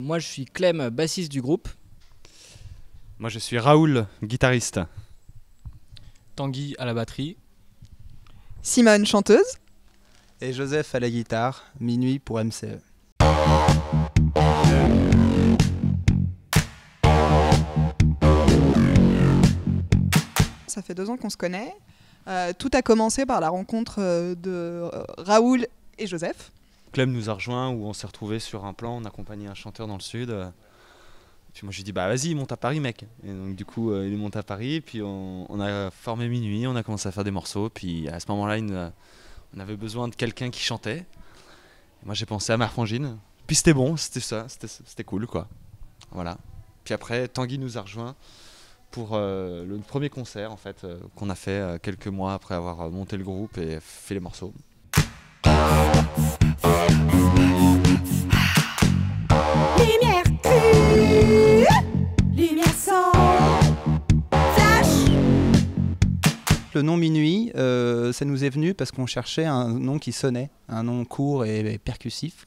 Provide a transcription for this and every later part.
Moi je suis Clem, bassiste du groupe. Moi je suis Raoul, guitariste. Tanguy à la batterie. Simone, chanteuse. Et Joseph à la guitare, Minuit pour MCE. Ça fait 2 ans qu'on se connaît. Tout a commencé par la rencontre de Raoul et Joseph. Clem nous a rejoint où on s'est retrouvés sur un plan, on accompagnait un chanteur dans le sud. Puis moi j'ai dit bah vas-y monte à Paris mec. Et donc du coup il est monté à Paris, puis on a formé Minuit, on a commencé à faire des morceaux. Puis à ce moment-là on avait besoin de quelqu'un qui chantait. Et moi j'ai pensé à ma frangine. Puis c'était bon, c'était cool quoi. Voilà. Puis après Tanguy nous a rejoint pour le premier concert en fait qu'on a fait quelques mois après avoir monté le groupe et fait les morceaux. Lumière crue, lumière sans flash. Le nom Minuit, ça nous est venu parce qu'on cherchait un nom qui sonnait, un nom court et percussif.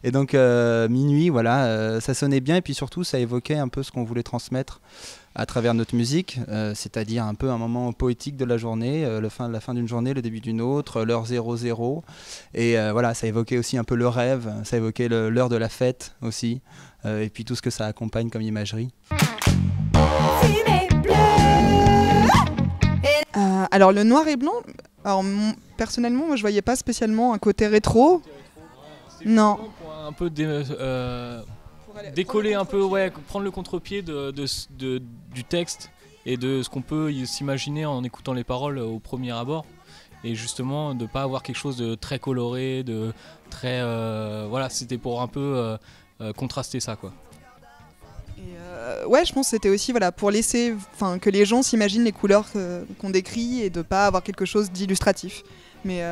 Et donc Minuit, voilà, ça sonnait bien et puis surtout ça évoquait un peu ce qu'on voulait transmettre à travers notre musique, c'est-à-dire un peu un moment poétique de la journée, la fin d'une journée, le début d'une autre, l'heure 00. Et voilà, ça évoquait aussi un peu le rêve, ça évoquait l'heure de la fête aussi, et puis tout ce que ça accompagne comme imagerie. Fumée bleue. Alors le noir et blanc, alors, personnellement moi je voyais pas spécialement un côté rétro. Non. Pour un peu décoller un peu, ouais, prendre le contre-pied du texte et de ce qu'on peut s'imaginer en écoutant les paroles au premier abord. Et justement de pas avoir quelque chose de très coloré, de très voilà, c'était pour un peu contraster ça quoi. Et ouais, je pense que c'était aussi voilà, pour laisser que les gens s'imaginent les couleurs qu'on décrit et de pas avoir quelque chose d'illustratif. Mais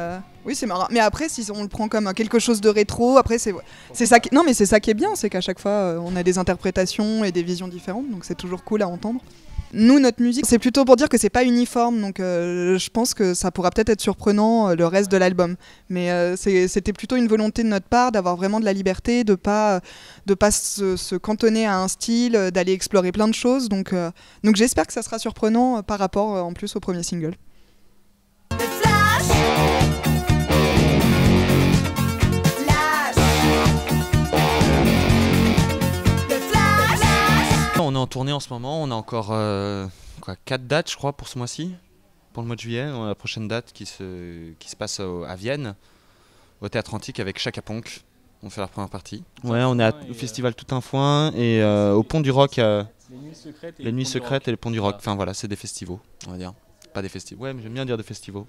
oui, c'est marrant. Mais après, si on le prend comme quelque chose de rétro, après c'est ça. Non, mais c'est ça qui est bien, c'est qu'à chaque fois, on a des interprétations et des visions différentes, donc c'est toujours cool à entendre. Nous, notre musique, c'est plutôt pour dire que c'est pas uniforme, donc je pense que ça pourra peut-être être surprenant le reste de l'album. Mais c'était plutôt une volonté de notre part d'avoir vraiment de la liberté, de pas se cantonner à un style, d'aller explorer plein de choses. Donc j'espère que ça sera surprenant par rapport en plus au premier single. On est en tournée en ce moment, on a encore 4 dates je crois pour ce mois-ci, pour le mois de juillet. On a la prochaine date qui se passe à Vienne, au Théâtre Antique avec Chaka Ponk. On fait la première partie. Ouais, on est au festival Tout un Foin et au Pont du Rock, les Nuits Secrètes et le Pont du Rock. Enfin voilà, c'est des festivals, on va dire. Pas des festivals, ouais mais j'aime bien dire des festivals.